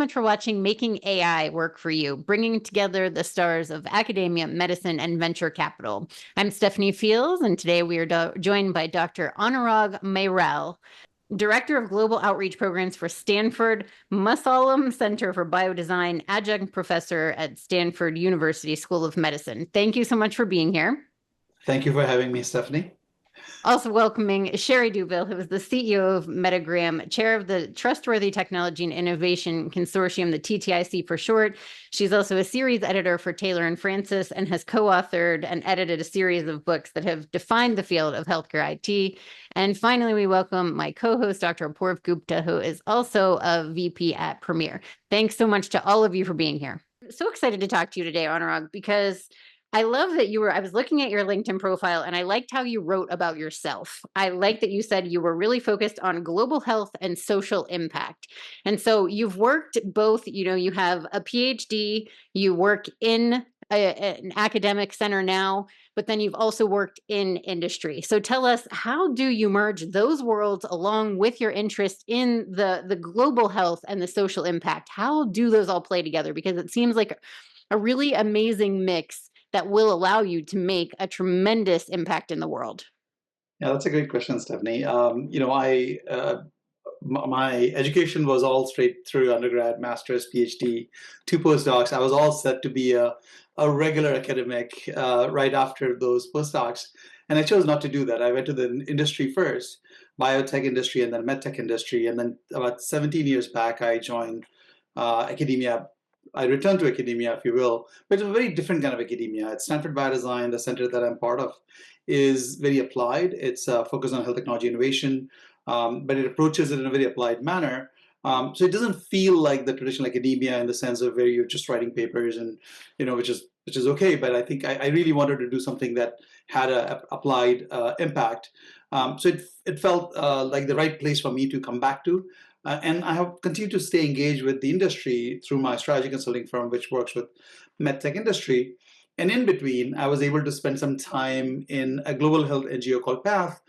so much for watching Making AI Work for You, bringing together the stars of academia, medicine, and venture capital. I'm Stephanie Fields, and today we are joined by Dr. Anurag Mairal, Director of Global Outreach Programs for Stanford, Mussallem Center for Biodesign, Adjunct Professor at Stanford University School of Medicine. Thank you so much for being here. Thank you for having me, Stephanie. Also welcoming Sherry Duville, who is the CEO of Metagram, chair of the Trustworthy Technology and Innovation Consortium, the TTIC for short. She's also a series editor for Taylor and Francis and has co-authored and edited a series of books that have defined the field of healthcare IT. And finally, we welcome my co-host, Dr. Apoorv Gupta, who is also a VP at Premier. Thanks so much to all of you for being here. I'm so excited to talk to you today, Anurag, because I love that I was looking at your LinkedIn profile and I liked how you wrote about yourself. I like that you said you were really focused on global health and social impact. And so you've worked both, you have a PhD, you work in an academic center now, but then you've also worked in industry. So tell us, how do you merge those worlds along with your interest in the global health and the social impact? How do those all play together? Because it seems like a really amazing mix that will allow you to make a tremendous impact in the world? Yeah, that's a great question, Stephanie. My education was all straight through undergrad, master's, PhD, 2 postdocs. I was all set to be a regular academic right after those postdocs. And I chose not to do that. I went to the industry first, biotech industry and then medtech industry. And then about 17 years back, I joined academia. I returned to academia, if you will, but it's a very different kind of academia. At Stanford Biodesign, the center that I'm part of, is very applied. It's focused on health technology innovation, but it approaches it in a very applied manner. So it doesn't feel like the traditional academia in the sense of where you're just writing papers and, which is okay. But I think I really wanted to do something that had a applied impact. So it felt like the right place for me to come back to. And I have continued to stay engaged with the industry through my strategy consulting firm, which works with medtech industry. And in between, I was able to spend some time in a global health NGO called PATH,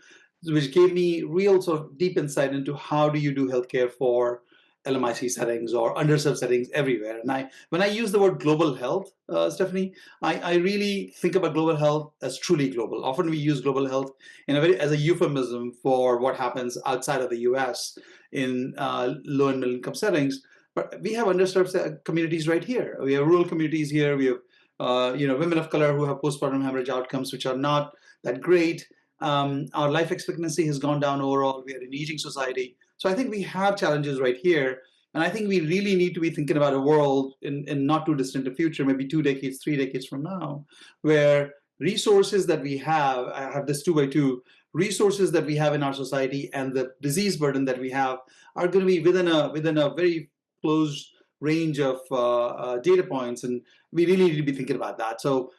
which gave me real sort of deep insight into how do you do healthcare for LMIC settings or underserved settings everywhere. And when I use the word global health, Stephanie, I really think about global health as truly global. Often we use global health as a euphemism for what happens outside of the US in low and middle income settings. But we have underserved communities right here. We have rural communities here. We have women of color who have postpartum hemorrhage outcomes, which are not that great. Our life expectancy has gone down overall. We are an aging society. So I think we have challenges right here. And I think we really need to be thinking about a world in not too distant a future, maybe 2 decades, 3 decades from now, where resources that we have, I have this 2x2, resources that we have in our society and the disease burden that we have are going to be within a very close range of data points. And we really need to be thinking about that. So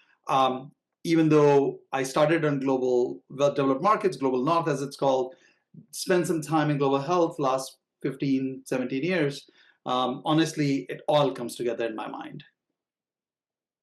even though I started on global developed markets, global north as it's called, spent some time in global health last 15, 17 years, honestly, it all comes together in my mind.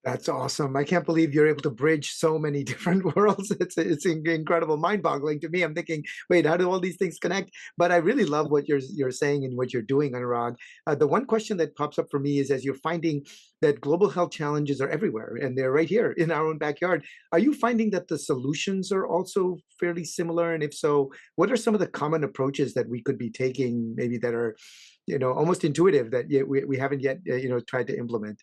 That's awesome. I can't believe you're able to bridge so many different worlds. It's incredible, mind-boggling to me. I'm thinking, wait, how do all these things connect? But I really love what you're saying and what you're doing, Anurag. The one question that pops up for me is, as you're finding that global health challenges are everywhere and they're right here in our own backyard, are you finding that the solutions are also fairly similar? And if so, what are some of the common approaches that we could be taking, maybe that are, almost intuitive, that we haven't yet, tried to implement?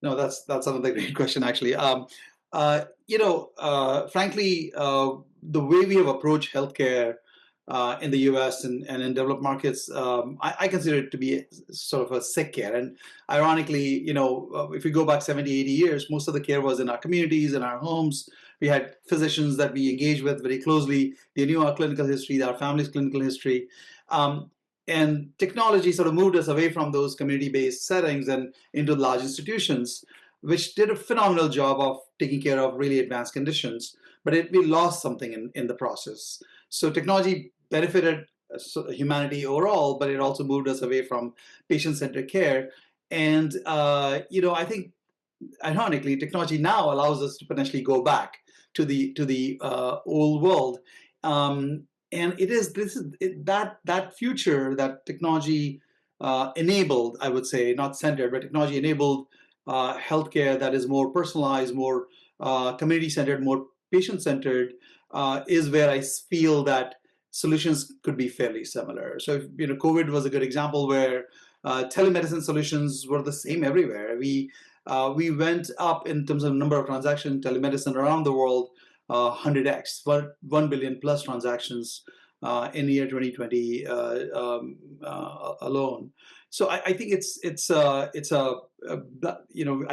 No, that's another great question, actually. Frankly, the way we have approached healthcare in the US and in developed markets, I consider it to be sort of a sick care. And ironically, if we go back 70, 80 years, most of the care was in our communities, in our homes. We had physicians that we engaged with very closely. They knew our clinical history, our family's clinical history. And technology sort of moved us away from those community-based settings and into large institutions, which did a phenomenal job of taking care of really advanced conditions. But we lost something in the process. So technology benefited humanity overall, but it also moved us away from patient-centered care. And I think, ironically, technology now allows us to potentially go back to the old world. And that future that technology enabled, I would say, not centered, but technology enabled healthcare that is more personalized, more community centered, more patient centered, is where I feel that solutions could be fairly similar. So, COVID was a good example where telemedicine solutions were the same everywhere. We went up in terms of number of transactions, telemedicine around the world, 100x, 1 billion plus transactions in the year 2020 alone. So I think I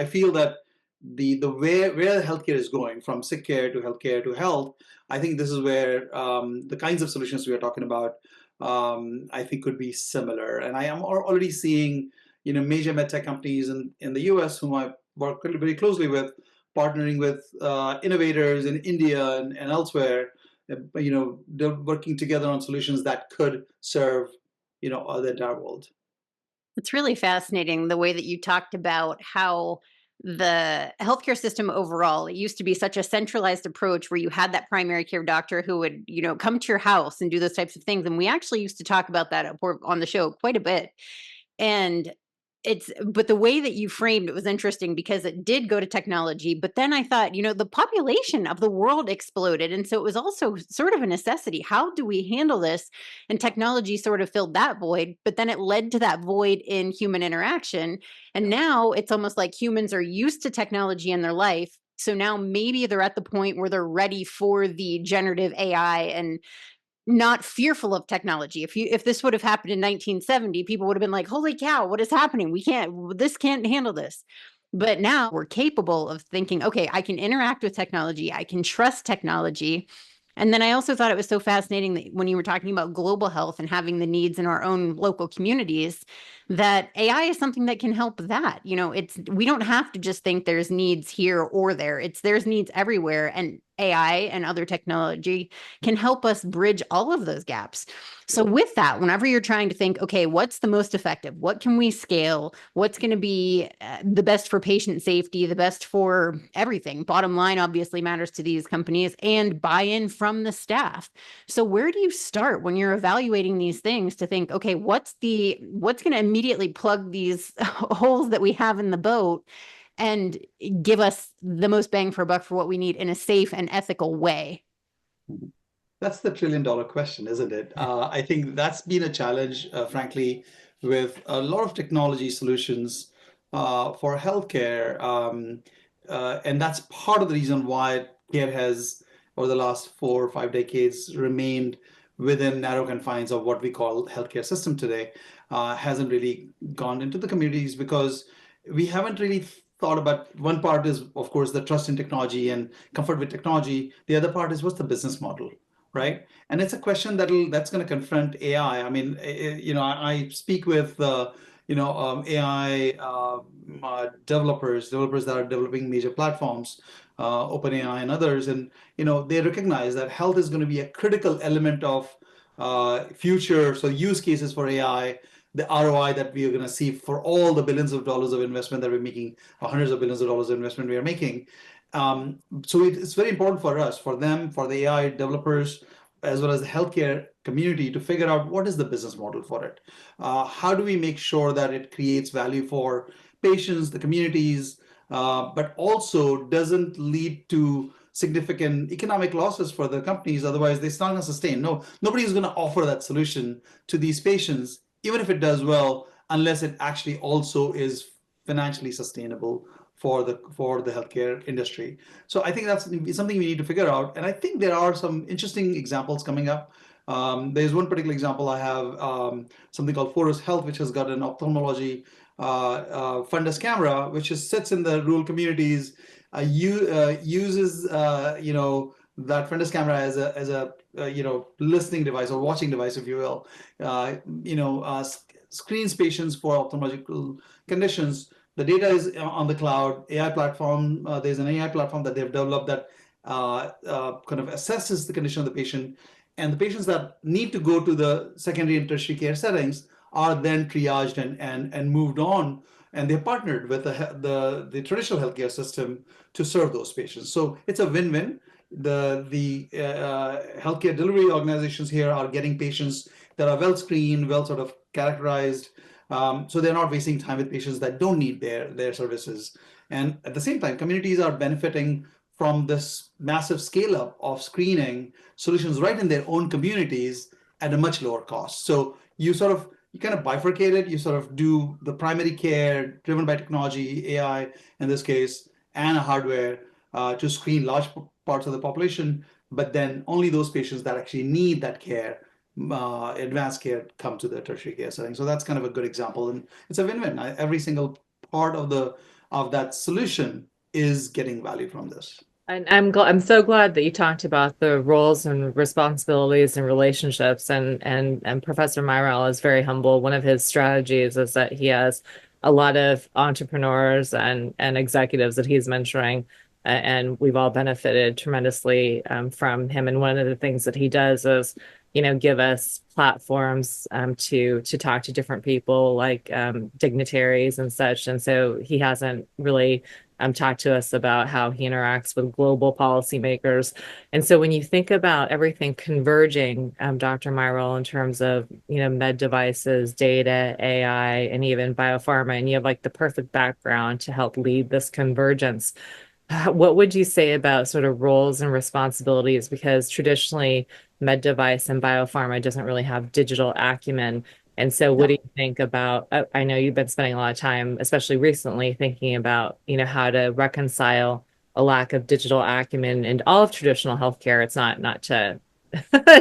feel that the where healthcare is going, from sick care to healthcare to health, I think this is where the kinds of solutions we are talking about, I think, could be similar. And I am already seeing, major medtech companies in the US whom I work very closely with, partnering with innovators in India and elsewhere. They're working together on solutions that could serve, the entire world. It's really fascinating the way that you talked about how the healthcare system overall, it used to be such a centralized approach where you had that primary care doctor who would, come to your house and do those types of things. And we actually used to talk about that on the show quite a bit. And but the way that you framed it was interesting because it did go to technology. But then I thought, the population of the world exploded. And so it was also sort of a necessity. How do we handle this? And technology sort of filled that void, but then it led to that void in human interaction. And now it's almost like humans are used to technology in their life. So now maybe they're at the point where they're ready for the generative AI and not fearful of technology. If this would have happened in 1970, people would have been like, holy cow, what is happening? This can't handle this. But now we're capable of thinking, okay, I can interact with technology. I can trust technology. And then I also thought it was so fascinating that when you were talking about global health and having the needs in our own local communities, that AI is something that can help that. We don't have to just think there's needs here or there. There's needs everywhere. And AI and other technology can help us bridge all of those gaps. So with that, whenever you're trying to think, okay, what's the most effective? What can we scale? What's going to be the best for patient safety, the best for everything? Bottom line obviously matters to these companies, and buy-in from the staff. So where do you start when you're evaluating these things to think, okay, what's going to immediately plug these holes that we have in the boat and give us the most bang for a buck for what we need in a safe and ethical way? That's the $1 trillion question, isn't it? I think that's been a challenge, frankly, with a lot of technology solutions for healthcare. And that's part of the reason why care has, over the last 4 or 5 decades, remained within narrow confines of what we call healthcare system today. Hasn't really gone into the communities because we haven't really thought about. One part is, of course, the trust in technology and comfort with technology. The other part is, what's the business model, right? And it's a question that's going to confront AI. I mean, I speak with AI developers that are developing major platforms, OpenAI and others, and they recognize that health is going to be a critical element of future use cases for AI. The ROI that we are going to see for all the billions of dollars of investment that we're making, or hundreds of billions of dollars of investment we are making. So it's very important for us, for them, for the AI developers, as well as the healthcare community, to figure out what is the business model for it. How do we make sure that it creates value for patients, the communities, but also doesn't lead to significant economic losses for the companies? Otherwise, they're not going to sustain. Nobody is going to offer that solution to these patients, even if it does well, unless it actually also is financially sustainable for the healthcare industry. So I think that's something we need to figure out. And I think there are some interesting examples coming up. There's one particular example I have, something called Forest Health, which has got an ophthalmology fundus camera, which sits in the rural communities, uses that fundus camera as a listening device or watching device, if you will. Screens patients for ophthalmological conditions. The data is on the cloud. AI platform. There's an AI platform that they've developed that kind of assesses the condition of the patient, and the patients that need to go to the secondary and tertiary care settings are then triaged and moved on, and they're partnered with the traditional healthcare system to serve those patients. So it's a win-win. The healthcare delivery organizations here are getting patients that are well screened, well sort of characterized, So they're not wasting time with patients that don't need their services. And at the same time, communities are benefiting from this massive scale up of screening solutions right in their own communities at a much lower cost. So you kind of bifurcate it. You sort of do the primary care driven by technology, AI in this case, and hardware to screen large parts of the population, but then only those patients that actually need that care, advanced care, come to the tertiary care setting. So that's kind of a good example, and it's a win-win. Every single part of that solution is getting value from this. And I'm so glad that you talked about the roles and responsibilities and relationships. And Professor Mairal is very humble. One of his strategies is that he has a lot of entrepreneurs and executives that he's mentoring, and we've all benefited tremendously from him. And one of the things that he does is, give us platforms to talk to different people, like dignitaries and such. And so he hasn't really talked to us about how he interacts with global policymakers. And so when you think about everything converging, Dr. Mairal, in terms of, med devices, data, AI, and even biopharma, and you have like the perfect background to help lead this convergence, what would you say about sort of roles and responsibilities? Because traditionally, med device and biopharma doesn't really have digital acumen. And so what do you think about, I know you've been spending a lot of time, especially recently, thinking about, how to reconcile a lack of digital acumen in all of traditional healthcare. It's not to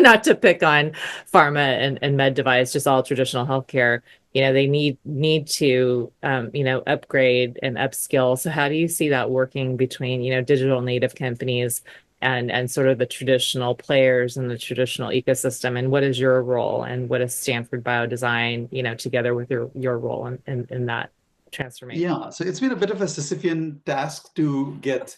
not to pick on pharma and med device, just all traditional healthcare. They need to upgrade and upskill. So how do you see that working between, digital native companies and sort of the traditional players in the traditional ecosystem? And what is your role, and what is Stanford Biodesign, together with your role in that transformation? Yeah, so it's been a bit of a Sisyphean task to get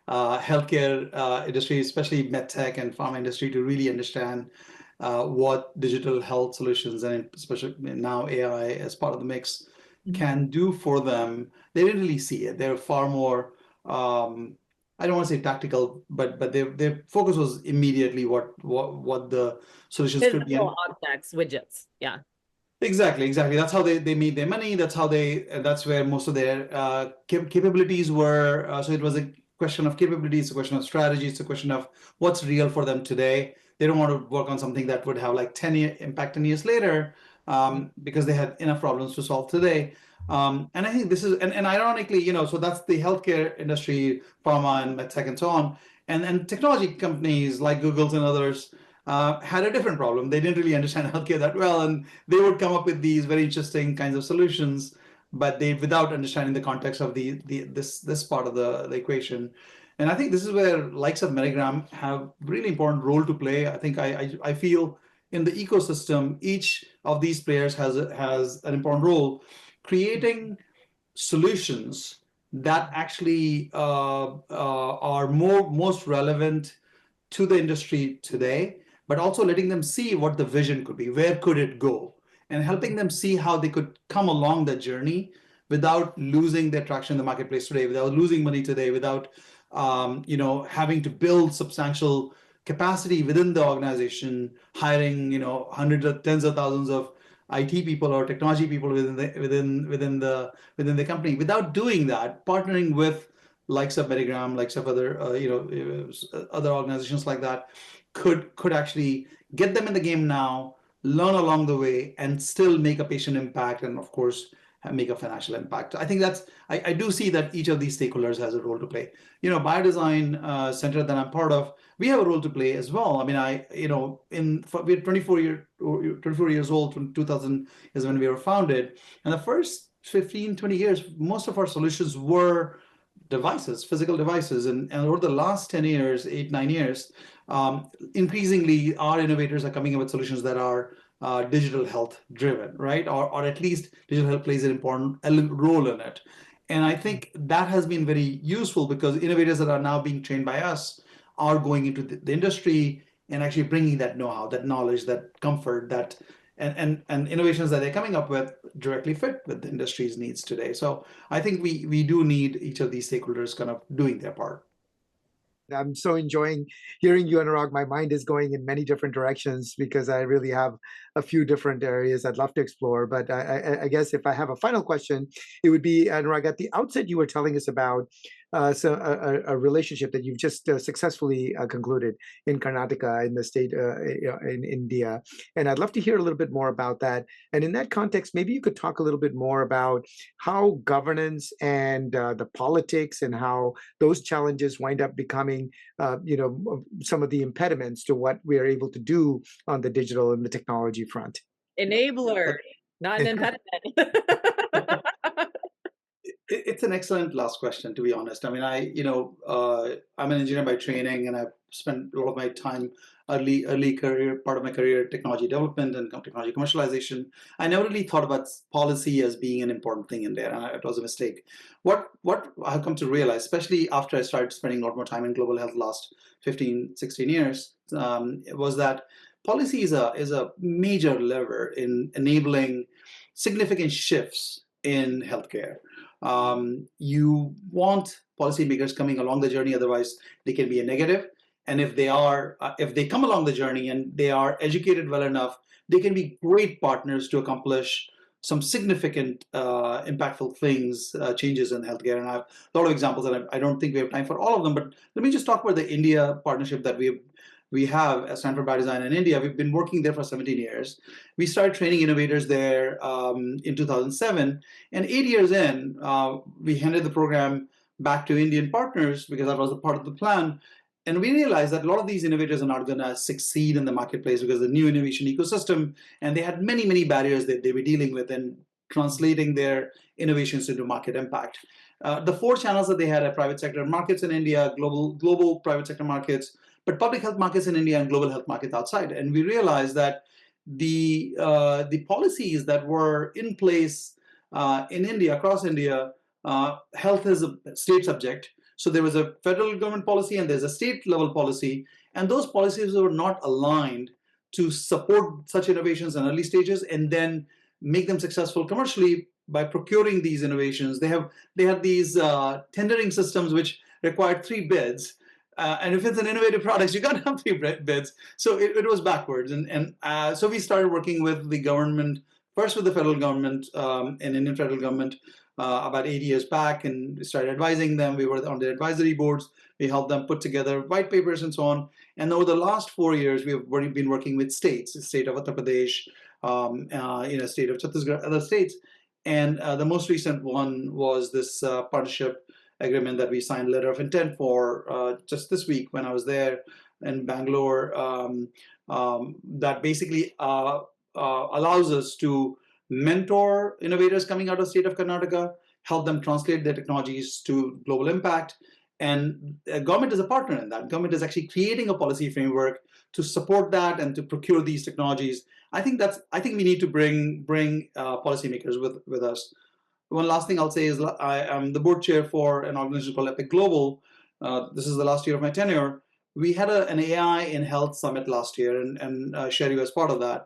healthcare industry, especially medtech and pharma industry, to really understand what digital health solutions, and especially now AI as part of the mix, can do for them. They didn't really see it. They're far more, I don't want to say tactical, but their focus was immediately what the solutions could be. Physical objects, widgets, yeah. Exactly. That's how they made their money. That's where most of their capabilities were. So it was a question of capabilities, a question of strategy, it's a question of what's real for them today. They don't want to work on something that would have like 10-year impact 10 years later, because they had enough problems to solve today. And I think this is, and ironically, so that's the healthcare industry, pharma and medtech and so on. And technology companies like Google's and others had a different problem. They didn't really understand healthcare that well, and they would come up with these very interesting kinds of solutions, but without understanding the context of this part of the equation. And I think this is where likes of Medigram have really important role to play. I think I feel in the ecosystem, each of these players has an important role, creating solutions that actually are most relevant to the industry today, but also letting them see what the vision could be, where could it go, and helping them see how they could come along the journey without losing their traction in the marketplace today, without losing money today, without having to build substantial capacity within the organization, hiring hundreds of tens of thousands of IT people or technology people within the company. Without doing that, partnering with likes of Medigram, likes of other other organizations like that, could actually get them in the game now, learn along the way, and still make a patient impact, and of course make a financial impact. I think I do see that each of these stakeholders has a role to play. Biodesign Center that I'm part of, we have a role to play as well. I mean, we're 24 years old. From 2000 is when we were founded, and the first 15, 20 years, most of our solutions were devices, physical devices, and over the last 10 years, 8-9 years, increasingly our innovators are coming up with solutions that are digital health driven, right? Or at least digital health plays an important role in it. And I think that has been very useful, because innovators that are now being trained by us are going into the industry and actually bringing that know-how, that knowledge, that comfort, that and innovations that they're coming up with directly fit with the industry's needs today. So I think we do need each of these stakeholders kind of doing their part. I'm so enjoying hearing you, Anurag. My mind is going in many different directions because I really have a few different areas I'd love to explore. But I guess if I have a final question, it would be, Anurag, at the outset, you were telling us about a relationship that you've just successfully concluded in Karnataka, in the state in India. And I'd love to hear a little bit more about that. And in that context, maybe you could talk a little bit more about how governance and the politics and how those challenges wind up becoming, some of the impediments to what we are able to do on the digital and the technology front. Enabler, not an impediment. It's an excellent last question, to be honest. I mean, I'm an engineer by training, and I've spent a lot of my time, early career, part of my career, technology development and technology commercialization. I never really thought about policy as being an important thing in there, and it was a mistake. What I've come to realize, especially after I started spending a lot more time in global health last 15, 16 years, was that policy is a major lever in enabling significant shifts in healthcare. You want policymakers coming along the journey, otherwise they can be a negative. And if they come along the journey and they are educated well enough, they can be great partners to accomplish some significant, impactful things, changes in healthcare. And I have a lot of examples, and I don't think we have time for all of them. But let me just talk about the India partnership that we have at Stanford Biodesign in India. We've been working there for 17 years. We started training innovators there in 2007. And 8 years in, we handed the program back to Indian partners because that was a part of the plan. And we realized that a lot of these innovators are not going to succeed in the marketplace because the new innovation ecosystem, and they had many, many barriers that they were dealing with in translating their innovations into market impact. The 4 channels that they had are private sector markets in India, global private sector markets, but public health markets in India and global health markets outside. And we realized that the policies that were in place in India, across India, health is a state subject. So there was a federal government policy and there's a state level policy, and those policies were not aligned to support such innovations in early stages and then make them successful commercially by procuring these innovations. They have these tendering systems which required 3 bids. And if it's an innovative product, you can't have 3 bids. So it was backwards. And so we started working with the government, first with the federal government and Indian federal government about 8 years back, and we started advising them. We were on their advisory boards. We helped them put together white papers and so on. And over the last 4 years, we have been working with states, the state of Uttar Pradesh, state of Chhattisgarh, other states. And the most recent one was this partnership agreement that we signed letter of intent for just this week when I was there in Bangalore, that basically allows us to mentor innovators coming out of the state of Karnataka, help them translate their technologies to global impact. And government is a partner in that. Government is actually creating a policy framework to support that and to procure these technologies. I think we need to bring policymakers with us. One last thing I'll say is I am the board chair for an organization called Epic Global. This is the last year of my tenure. We had an AI in health summit last year, and Sherry was part of that.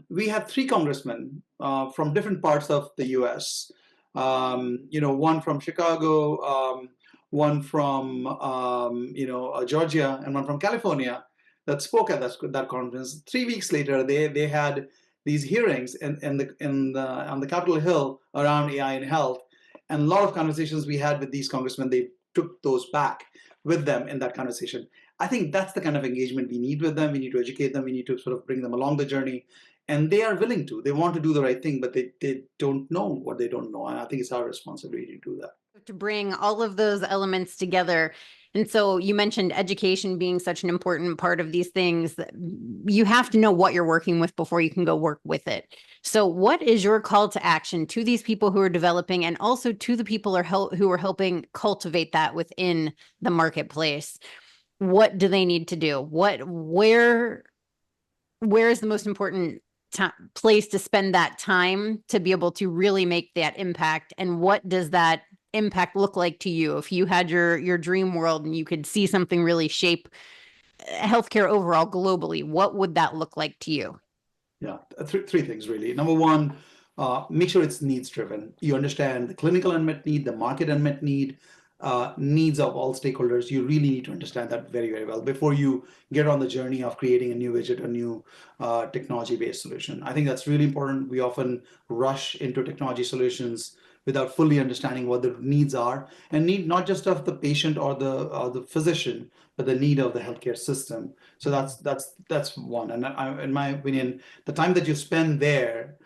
We had 3 congressmen from different parts of the U.S. One from Chicago, one from Georgia, and one from California that spoke at that conference. 3 weeks later, they had these hearings on the Capitol Hill around AI in health, and a lot of conversations we had with these congressmen. They took those back with them in that conversation. I think that's the kind of engagement we need with them. We need to educate them. We need to sort of bring them along the journey, and they are willing to. They want to do the right thing, but they don't know what they don't know, and I think it's our responsibility to do that. To bring all of those elements together. And so you mentioned education being such an important part of these things. You have to know what you're working with before you can go work with it. So what is your call to action to these people who are developing, and also to the people who are helping cultivate that within the marketplace? What do they need to do? Where is the most important place to spend that time to be able to really make that impact? And what does that impact look like to you? If you had your dream world and you could see something really shape healthcare overall globally, what would that look like to you? Yeah, 3 things really. Number one, make sure it's needs driven. You understand the clinical unmet need, the market unmet need, needs of all stakeholders, you really need to understand that very, very well before you get on the journey of creating a new widget, a new technology-based solution. I think that's really important. We often rush into technology solutions without fully understanding what the needs are, and need not just of the patient or the physician, but the need of the healthcare system. So that's one. And in my opinion, the time that you spend there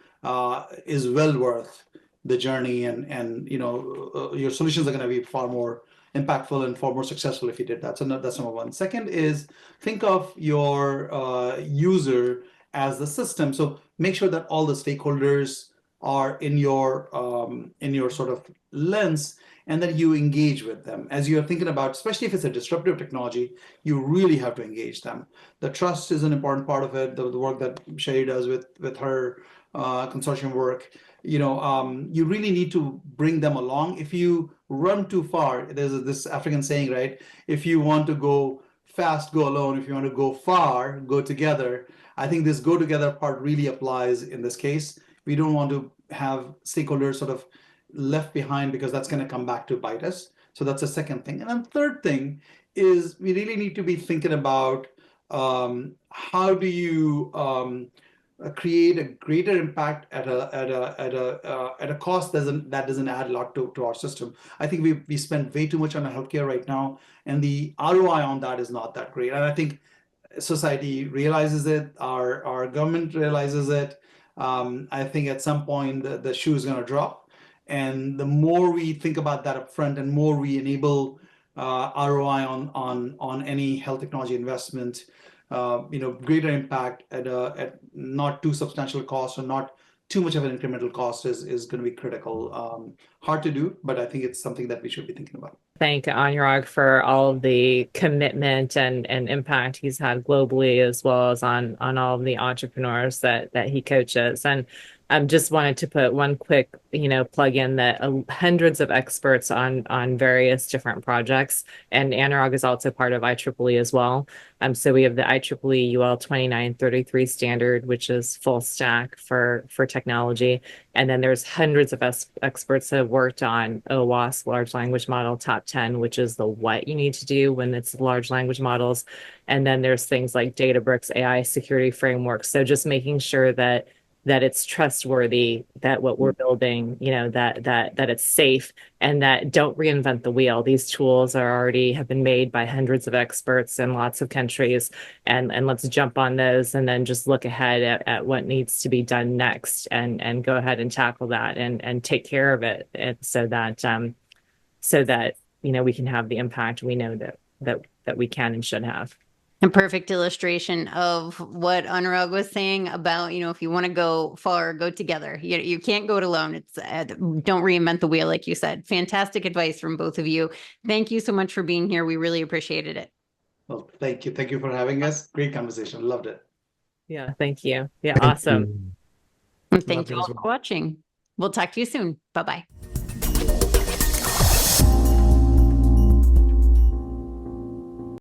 is well worth the journey, and your solutions are going to be far more impactful and far more successful if you did that. So that's number one. Second is, think of your user as the system. So make sure that all the stakeholders are in your sort of lens, and that you engage with them as you're thinking about, especially if it's a disruptive technology, you really have to engage them. The trust is an important part of it. The work that Sherry does with her consortium work, you really need to bring them along. If you run too far, there's this African saying, right? If you want to go fast, go alone. If you want to go far, go together. I think this go together part really applies in this case. We don't want to have stakeholders sort of left behind, because that's going to come back to bite us. So that's the second thing. And then third thing is, we really need to be thinking about how do you create a greater impact at a cost that doesn't add a lot to our system. I think we spend way too much on healthcare right now, and the ROI on that is not that great. And I think society realizes it, our government realizes it. I think at some point the shoe is going to drop, and the more we think about that upfront, and more we enable ROI on any health technology investment, greater impact at not too substantial cost, or not too much of an incremental cost is going to be critical. Hard to do, but I think it's something that we should be thinking about. Thank Anurag for all of the commitment and impact he's had globally, as well as on all of the entrepreneurs that he coaches. And just wanted to put one quick, plug in that hundreds of experts on various different projects, and Anurag is also part of IEEE as well. So we have the IEEE UL 2933 standard, which is full stack for technology. And then there's hundreds of experts that have worked on OWASP, large language model top 10, which is the what you need to do when it's large language models. And then there's things like Databricks AI security framework. So just making sure that it's trustworthy, that what we're building, that it's safe, and that don't reinvent the wheel. These tools have been made by hundreds of experts in lots of countries, and let's jump on those, and then just look ahead at what needs to be done next, and go ahead and tackle that, and take care of it, and so that we can have the impact we know that we can and should have. A perfect illustration of what Anurag was saying about, if you want to go far, go together. You can't go it alone. It's don't reinvent the wheel, like you said. Fantastic advice from both of you. Thank you so much for being here. We really appreciated it. Well, thank you. Thank you for having us. Great conversation. Loved it. Yeah, thank you. Yeah, awesome. And thank you all for watching. We'll talk to you soon. Bye-bye.